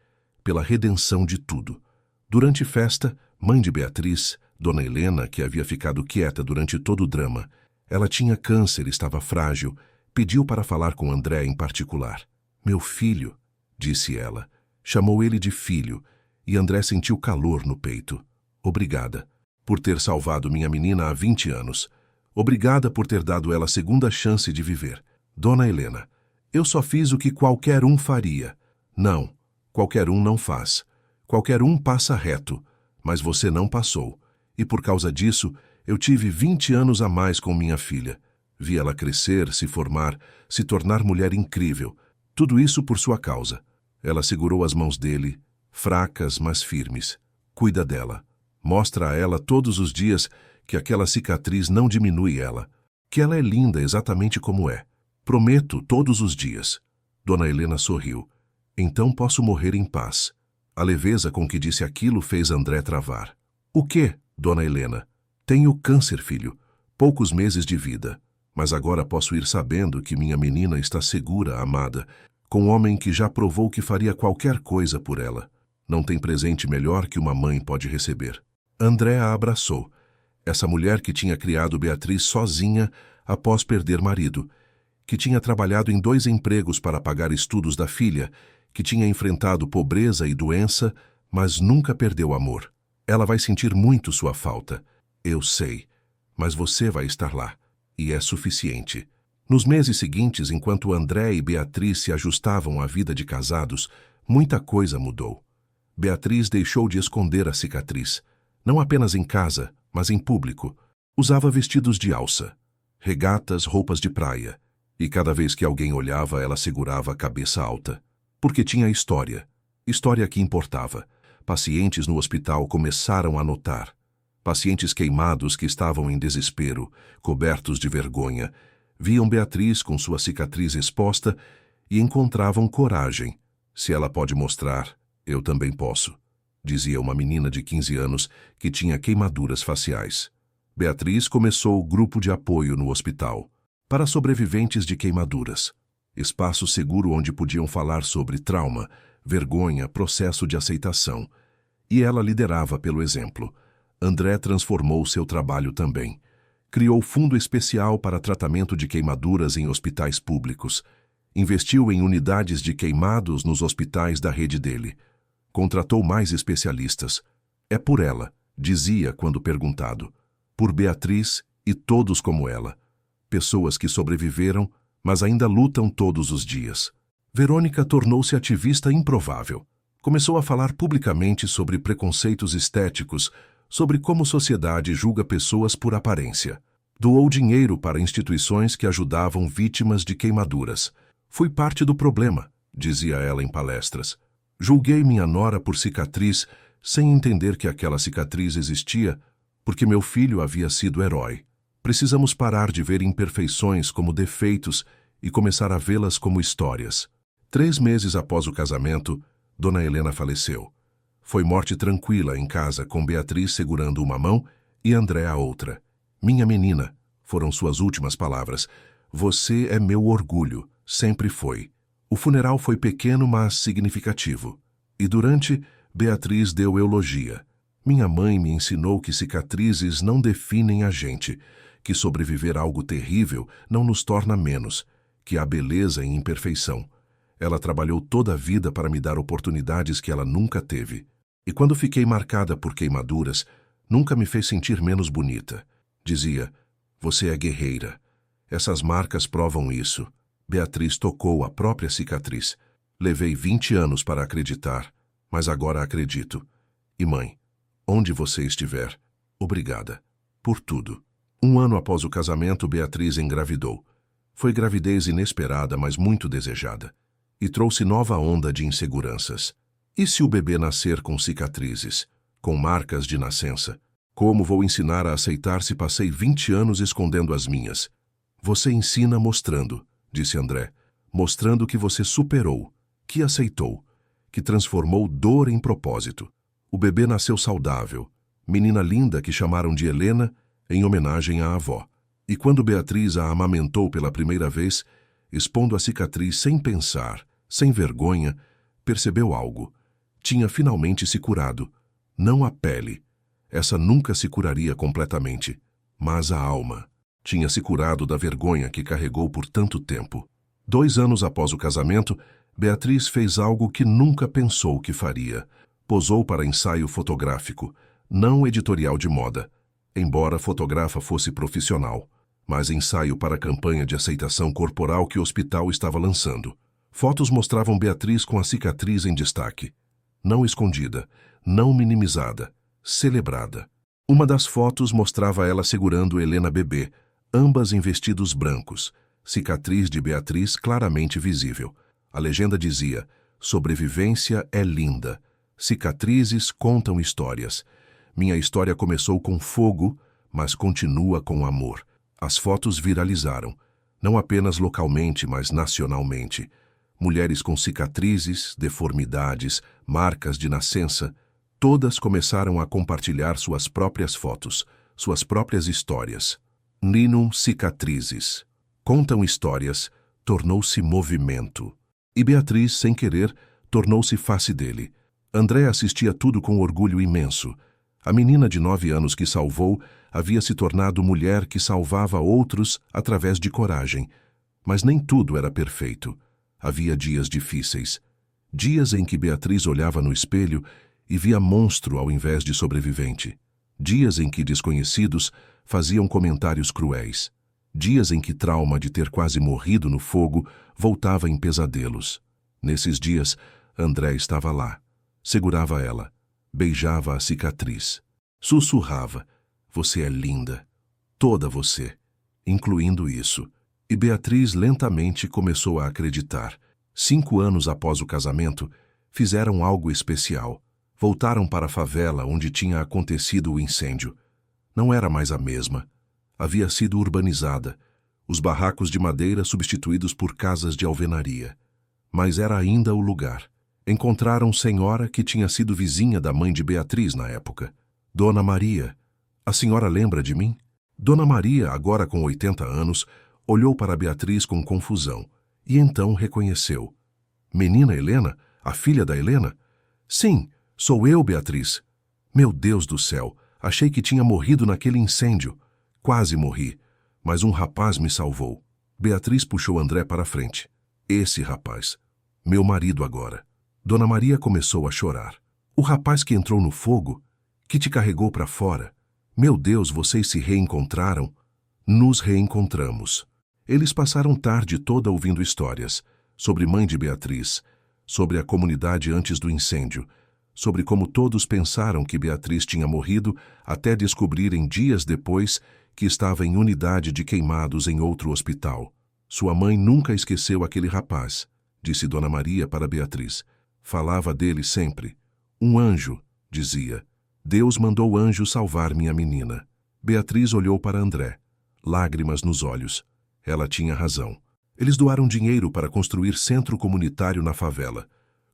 pela redenção de tudo. Durante festa, mãe de Beatriz, Dona Helena, que havia ficado quieta durante todo o drama, ela tinha câncer, estava frágil, pediu para falar com André em particular. Meu filho, disse ela, chamou ele de filho, e André sentiu calor no peito. Obrigada por ter salvado minha menina há 20 anos. Obrigada por ter dado ela a segunda chance de viver. Dona Helena, eu só fiz o que qualquer um faria. Não, qualquer um não faz. Qualquer um passa reto, mas você não passou. E por causa disso, eu tive 20 anos a mais com minha filha. Vi ela crescer, se formar, se tornar mulher incrível. Tudo isso por sua causa. Ela segurou as mãos dele, fracas, mas firmes. Cuida dela. Mostra a ela todos os dias que aquela cicatriz não diminui ela, que ela é linda exatamente como é. Prometo todos os dias. Dona Helena sorriu. Então posso morrer em paz. A leveza com que disse aquilo fez André travar. O quê, Dona Helena? Tenho câncer, filho. Poucos meses de vida. Mas agora posso ir sabendo que minha menina está segura, amada, com um homem que já provou que faria qualquer coisa por ela. Não tem presente melhor que uma mãe pode receber. André a abraçou. Essa mulher que tinha criado Beatriz sozinha após perder marido, que tinha trabalhado em 2 empregos para pagar estudos da filha, que tinha enfrentado pobreza e doença, mas nunca perdeu amor. Ela vai sentir muito sua falta. Eu sei, mas você vai estar lá, e é suficiente. Nos meses seguintes, enquanto André e Beatriz se ajustavam à vida de casados, muita coisa mudou. Beatriz deixou de esconder a cicatriz, não apenas em casa, mas em público. Usava vestidos de alça, regatas, roupas de praia, e cada vez que alguém olhava, ela segurava a cabeça alta. Porque tinha história que importava. Pacientes no hospital começaram a notar. Pacientes queimados que estavam em desespero, cobertos de vergonha, viam Beatriz com sua cicatriz exposta e encontravam coragem. Se ela pode mostrar, eu também posso, dizia uma menina de 15 anos que tinha queimaduras faciais. Beatriz começou o grupo de apoio no hospital para sobreviventes de queimaduras. Espaço seguro onde podiam falar sobre trauma, vergonha, processo de aceitação. E ela liderava pelo exemplo. André transformou seu trabalho também. Criou fundo especial para tratamento de queimaduras em hospitais públicos. Investiu em unidades de queimados nos hospitais da rede dele. Contratou mais especialistas. É por ela, dizia quando perguntado. Por Beatriz e todos como ela. Pessoas que sobreviveram, mas ainda lutam todos os dias. Verônica tornou-se ativista improvável. Começou a falar publicamente sobre preconceitos estéticos, sobre como sociedade julga pessoas por aparência. Doou dinheiro para instituições que ajudavam vítimas de queimaduras. Fui parte do problema, dizia ela em palestras. Julguei minha nora por cicatriz, sem entender que aquela cicatriz existia, porque meu filho havia sido herói. Precisamos parar de ver imperfeições como defeitos e começar a vê-las como histórias. 3 meses após o casamento, Dona Helena faleceu. Foi morte tranquila em casa, com Beatriz segurando uma mão e André a outra. Minha menina, foram suas últimas palavras. Você é meu orgulho, sempre foi. O funeral foi pequeno, mas significativo. E durante, Beatriz deu eulogia. Minha mãe me ensinou que cicatrizes não definem a gente, que sobreviver a algo terrível não nos torna menos, que há beleza em imperfeição. Ela trabalhou toda a vida para me dar oportunidades que ela nunca teve. E quando fiquei marcada por queimaduras, nunca me fez sentir menos bonita. Dizia, você é guerreira. Essas marcas provam isso. Beatriz tocou a própria cicatriz. Levei 20 anos para acreditar, mas agora acredito. E mãe, onde você estiver, obrigada. Por tudo. 1 ano após o casamento, Beatriz engravidou. Foi gravidez inesperada, mas muito desejada. E trouxe nova onda de inseguranças. E se o bebê nascer com cicatrizes, com marcas de nascença? Como vou ensinar a aceitar se passei 20 anos escondendo as minhas? Você ensina mostrando, disse André, mostrando que você superou, que aceitou, que transformou dor em propósito. O bebê nasceu saudável, menina linda que chamaram de Helena, em homenagem à avó. E quando Beatriz a amamentou pela primeira vez, expondo a cicatriz sem pensar, sem vergonha, percebeu algo. Tinha finalmente se curado. Não a pele. Essa nunca se curaria completamente. Mas a alma. Tinha se curado da vergonha que carregou por tanto tempo. 2 anos após o casamento, Beatriz fez algo que nunca pensou que faria. Posou para ensaio fotográfico, não editorial de moda. Embora a fotógrafa fosse profissional, mas ensaio para a campanha de aceitação corporal que o hospital estava lançando. Fotos mostravam Beatriz com a cicatriz em destaque. Não escondida, não minimizada, celebrada. Uma das fotos mostrava ela segurando Helena bebê, ambas em vestidos brancos, cicatriz de Beatriz claramente visível. A legenda dizia, Sobrevivência é linda. Cicatrizes contam histórias. Minha história começou com fogo, mas continua com amor. As fotos viralizaram, não apenas localmente, mas nacionalmente. Mulheres com cicatrizes, deformidades, marcas de nascença, todas começaram a compartilhar suas próprias fotos, suas próprias histórias. Ninum Cicatrizes. Contam histórias, tornou-se movimento. E Beatriz, sem querer, tornou-se face dele. André assistia tudo com orgulho imenso. A menina de 9 anos que salvou havia se tornado mulher que salvava outros através de coragem. Mas nem tudo era perfeito. Havia dias difíceis. Dias em que Beatriz olhava no espelho e via monstro ao invés de sobrevivente. Dias em que desconhecidos faziam comentários cruéis. Dias em que trauma de ter quase morrido no fogo voltava em pesadelos. Nesses dias, André estava lá. Segurava ela. Beijava a cicatriz. Sussurrava: "Você é linda. Toda você." Incluindo isso. E Beatriz lentamente começou a acreditar. 5 anos após o casamento, fizeram algo especial. Voltaram para a favela onde tinha acontecido o incêndio. Não era mais a mesma. Havia sido urbanizada. Os barracos de madeira substituídos por casas de alvenaria. Mas era ainda o lugar. Encontraram senhora que tinha sido vizinha da mãe de Beatriz na época. Dona Maria. A senhora lembra de mim? Dona Maria, agora com 80 anos, olhou para Beatriz com confusão e então reconheceu. Menina Helena? A filha da Helena? Sim, sou eu, Beatriz. Meu Deus do céu, achei que tinha morrido naquele incêndio. Quase morri, mas um rapaz me salvou. Beatriz puxou André para a frente. Esse rapaz. Meu marido agora. Dona Maria começou a chorar. O rapaz que entrou no fogo, que te carregou para fora. Meu Deus, vocês se reencontraram? Nos reencontramos. Eles passaram tarde toda ouvindo histórias sobre mãe de Beatriz, sobre a comunidade antes do incêndio, sobre como todos pensaram que Beatriz tinha morrido até descobrirem dias depois que estava em unidade de queimados em outro hospital. Sua mãe nunca esqueceu aquele rapaz, disse Dona Maria para Beatriz. Falava dele sempre. Um anjo, dizia. Deus mandou o anjo salvar minha menina. Beatriz olhou para André, lágrimas nos olhos. Ela tinha razão. Eles doaram dinheiro para construir centro comunitário na favela,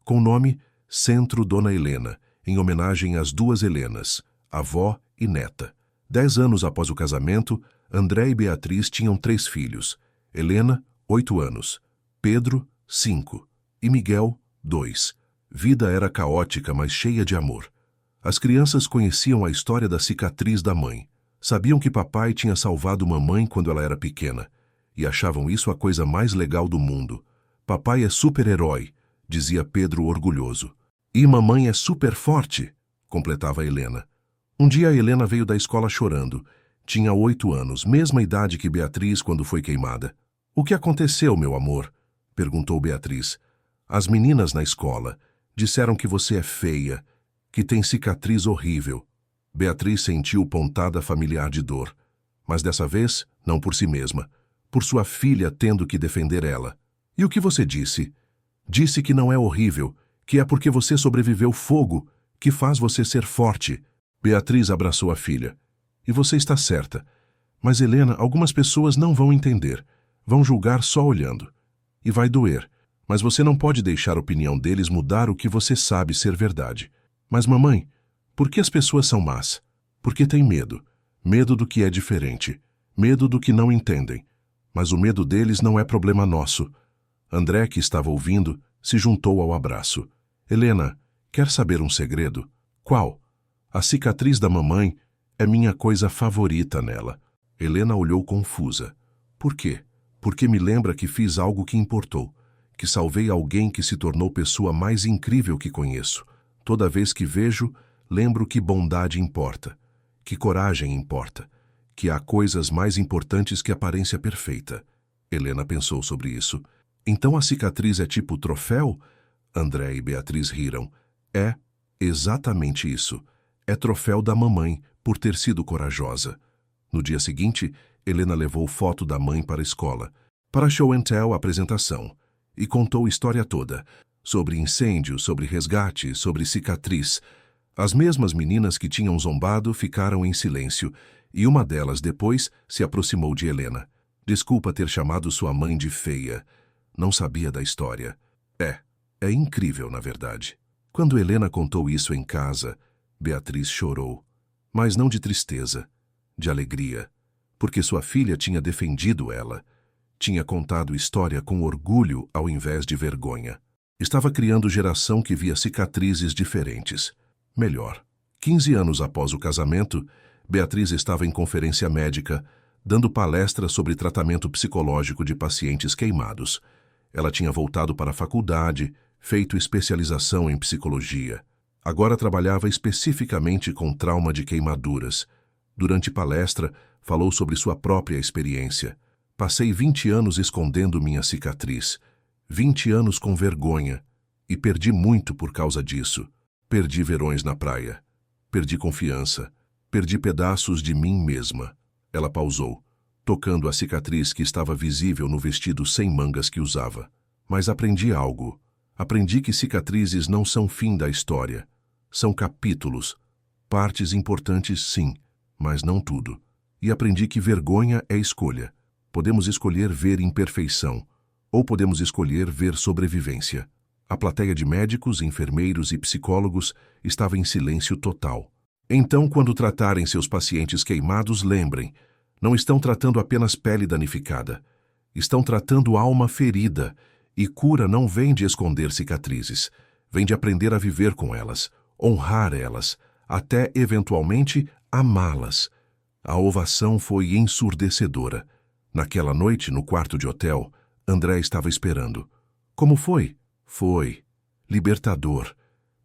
com o nome Centro Dona Helena, em homenagem às 2 Helenas, avó e neta. 10 anos após o casamento, André e Beatriz tinham 3 filhos. Helena, 8 anos. Pedro, 5. E Miguel, 2. Vida era caótica, mas cheia de amor. As crianças conheciam a história da cicatriz da mãe. Sabiam que papai tinha salvado mamãe quando ela era pequena. E achavam isso a coisa mais legal do mundo. Papai é super-herói, dizia Pedro orgulhoso. E mamãe é super forte, completava Helena. Um dia Helena veio da escola chorando. Tinha 8 anos, mesma idade que Beatriz quando foi queimada. O que aconteceu, meu amor? Perguntou Beatriz. As meninas na escola disseram que você é feia, que tem cicatriz horrível. Beatriz sentiu pontada familiar de dor, mas dessa vez não por si mesma, por sua filha tendo que defender ela. E o que você disse? Disse que não é horrível, que é porque você sobreviveu fogo, que faz você ser forte. Beatriz abraçou a filha. E você está certa. Mas, Helena, algumas pessoas não vão entender. Vão julgar só olhando. E vai doer. Mas você não pode deixar a opinião deles mudar o que você sabe ser verdade. Mas, mamãe, por que as pessoas são más? Porque têm medo. Medo do que é diferente. Medo do que não entendem. Mas o medo deles não é problema nosso. André, que estava ouvindo, se juntou ao abraço. Helena, quer saber um segredo? Qual? A cicatriz da mamãe é minha coisa favorita nela. Helena olhou confusa. Por quê? Porque me lembra que fiz algo que importou, que salvei alguém que se tornou pessoa mais incrível que conheço. Toda vez que vejo, lembro que bondade importa, que coragem importa, que há coisas mais importantes que aparência perfeita. Helena pensou sobre isso. Então a cicatriz é tipo troféu? André e Beatriz riram. É, exatamente isso. É troféu da mamãe por ter sido corajosa. No dia seguinte, Helena levou foto da mãe para a escola, para a show and tell apresentação, e contou a história toda. Sobre incêndio, sobre resgate, sobre cicatriz. As mesmas meninas que tinham zombado ficaram em silêncio, e uma delas, depois, se aproximou de Helena. Desculpa ter chamado sua mãe de feia. Não sabia da história. É incrível, na verdade. Quando Helena contou isso em casa, Beatriz chorou. Mas não de tristeza, de alegria. Porque sua filha tinha defendido ela. Tinha contado história com orgulho ao invés de vergonha. Estava criando geração que via cicatrizes diferentes. Melhor. 15 anos após o casamento, Beatriz estava em conferência médica, dando palestra sobre tratamento psicológico de pacientes queimados. Ela tinha voltado para a faculdade, feito especialização em psicologia. Agora trabalhava especificamente com trauma de queimaduras. Durante palestra, falou sobre sua própria experiência. Passei 20 anos escondendo minha cicatriz. 20 anos com vergonha. E perdi muito por causa disso. Perdi verões na praia. Perdi confiança. Perdi pedaços de mim mesma. Ela pausou, tocando a cicatriz que estava visível no vestido sem mangas que usava. Mas aprendi algo. Aprendi que cicatrizes não são fim da história. São capítulos. Partes importantes, sim, mas não tudo. E aprendi que vergonha é escolha. Podemos escolher ver imperfeição, ou podemos escolher ver sobrevivência. A plateia de médicos, enfermeiros e psicólogos estava em silêncio total. Então, quando tratarem seus pacientes queimados, lembrem, não estão tratando apenas pele danificada. Estão tratando alma ferida, e cura não vem de esconder cicatrizes. Vem de aprender a viver com elas, honrar elas, até, eventualmente, amá-las. A ovação foi ensurdecedora. Naquela noite, no quarto de hotel, André estava esperando. Como foi? Foi libertador.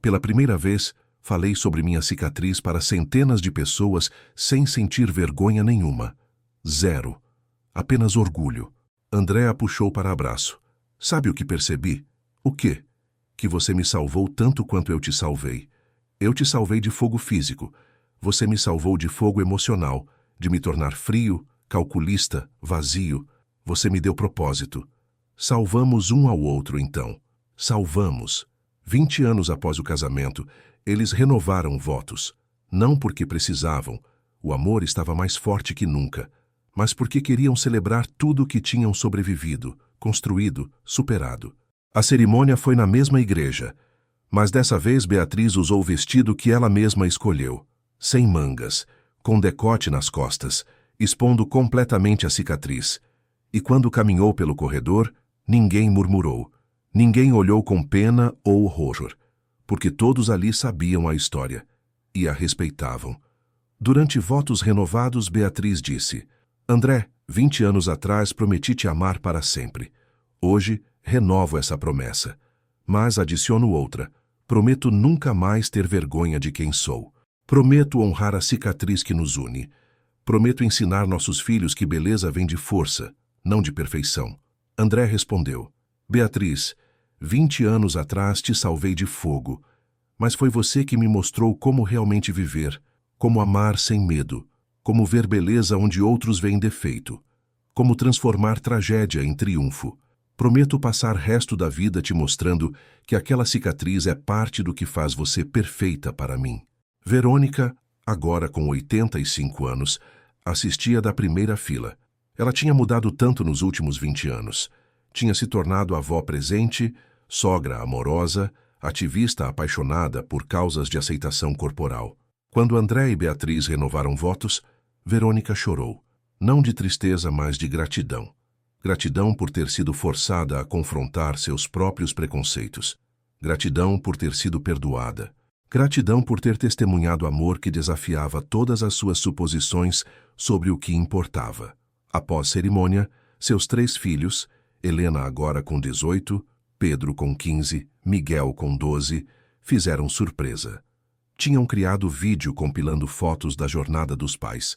Pela primeira vez, falei sobre minha cicatriz para centenas de pessoas sem sentir vergonha nenhuma. Zero. Apenas orgulho. André a puxou para abraço. Sabe o que percebi? O quê? Que você me salvou tanto quanto eu te salvei. Eu te salvei de fogo físico. Você me salvou de fogo emocional, de me tornar frio, calculista, vazio. Você me deu propósito. Salvamos um ao outro, então. Salvamos. 20 anos após o casamento, eles renovaram votos. Não porque precisavam. O amor estava mais forte que nunca. Mas porque queriam celebrar tudo o que tinham sobrevivido, construído, superado. A cerimônia foi na mesma igreja. Mas dessa vez Beatriz usou o vestido que ela mesma escolheu. Sem mangas, com decote nas costas, expondo completamente a cicatriz. E quando caminhou pelo corredor, ninguém murmurou. Ninguém olhou com pena ou horror, porque todos ali sabiam a história e a respeitavam. Durante votos renovados, Beatriz disse: André, 20 anos atrás prometi te amar para sempre. Hoje, renovo essa promessa. Mas adiciono outra. Prometo nunca mais ter vergonha de quem sou. Prometo honrar a cicatriz que nos une. Prometo ensinar nossos filhos que beleza vem de força, não de perfeição. André respondeu: Beatriz, 20 anos atrás te salvei de fogo, mas foi você que me mostrou como realmente viver, como amar sem medo, como ver beleza onde outros veem defeito, como transformar tragédia em triunfo. Prometo passar o resto da vida te mostrando que aquela cicatriz é parte do que faz você perfeita para mim. Verônica, agora com 85 anos, assistia da primeira fila. Ela tinha mudado tanto nos últimos 20 anos. Tinha se tornado avó presente, sogra amorosa, ativista apaixonada por causas de aceitação corporal. Quando André e Beatriz renovaram votos, Verônica chorou. Não de tristeza, mas de gratidão. Gratidão por ter sido forçada a confrontar seus próprios preconceitos. Gratidão por ter sido perdoada. Gratidão por ter testemunhado amor que desafiava todas as suas suposições sobre o que importava. Após cerimônia, seus 3 filhos, Helena agora com 18, Pedro com 15, Miguel com 12, fizeram surpresa. Tinham criado vídeo compilando fotos da jornada dos pais.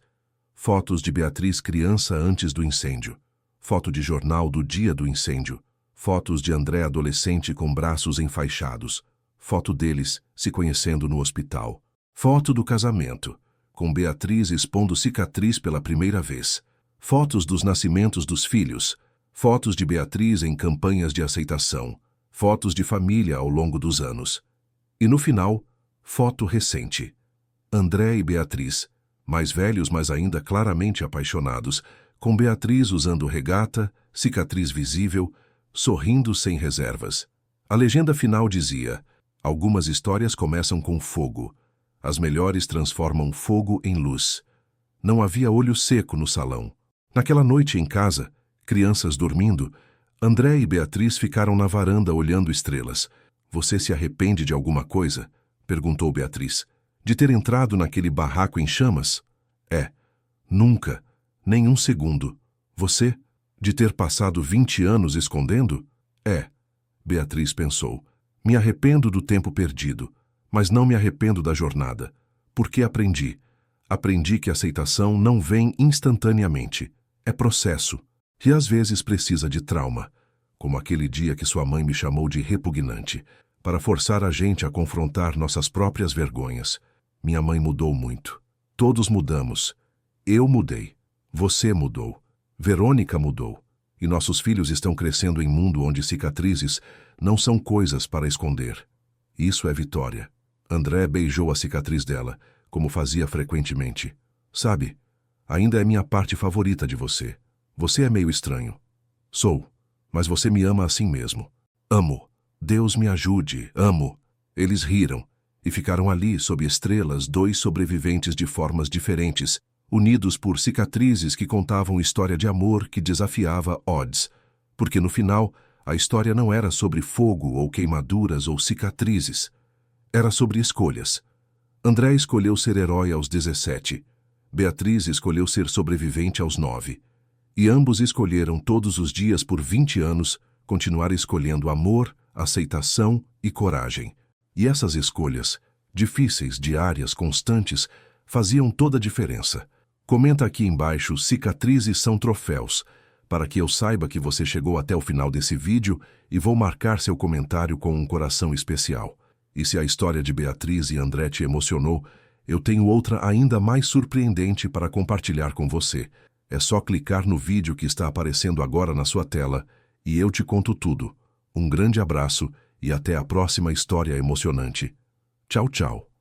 Fotos de Beatriz criança antes do incêndio. Foto de jornal do dia do incêndio. Fotos de André adolescente com braços enfaixados. Foto deles se conhecendo no hospital. Foto do casamento, com Beatriz expondo cicatriz pela primeira vez. Fotos dos nascimentos dos filhos. Fotos de Beatriz em campanhas de aceitação. fotos de família ao longo dos anos. E no final, foto recente. André e Beatriz, mais velhos mas ainda claramente apaixonados, com Beatriz usando regata, cicatriz visível, sorrindo sem reservas. A legenda final dizia: algumas histórias começam com fogo. As melhores transformam fogo em luz. Não havia olho seco no salão. Naquela noite em casa, crianças dormindo, André e Beatriz ficaram na varanda olhando estrelas. Você se arrepende de alguma coisa? Perguntou Beatriz. De ter entrado naquele barraco em chamas? É. Nunca. Nem um segundo. Você? De ter passado 20 anos escondendo? É. Beatriz pensou. Me arrependo do tempo perdido, mas não me arrependo da jornada. Porque aprendi. Aprendi que a aceitação não vem instantaneamente. É processo. E às vezes precisa de trauma, como aquele dia que sua mãe me chamou de repugnante, para forçar a gente a confrontar nossas próprias vergonhas. Minha mãe mudou muito. Todos mudamos. Eu mudei. Você mudou. Verônica mudou. E nossos filhos estão crescendo em um mundo onde cicatrizes não são coisas para esconder. Isso é vitória. André beijou a cicatriz dela, como fazia frequentemente. Sabe, ainda é minha parte favorita de você. Você é meio estranho. Sou, mas você me ama assim mesmo. Amo. Deus me ajude, amo. Eles riram e ficaram ali sob estrelas, dois sobreviventes de formas diferentes, unidos por cicatrizes que contavam história de amor que desafiava odds. Porque no final, a história não era sobre fogo ou queimaduras ou cicatrizes. Era sobre escolhas. André escolheu ser herói aos 17. Beatriz escolheu ser sobrevivente aos 9. E ambos escolheram todos os dias por 20 anos continuar escolhendo amor, aceitação e coragem. E essas escolhas, difíceis, diárias, constantes, faziam toda a diferença. Comenta aqui embaixo: cicatrizes são troféus, para que eu saiba que você chegou até o final desse vídeo e vou marcar seu comentário com um coração especial. E se a história de Beatriz e André te emocionou, eu tenho outra ainda mais surpreendente para compartilhar com você. É só clicar no vídeo que está aparecendo agora na sua tela e eu te conto tudo. Um grande abraço e até a próxima história emocionante. Tchau, tchau.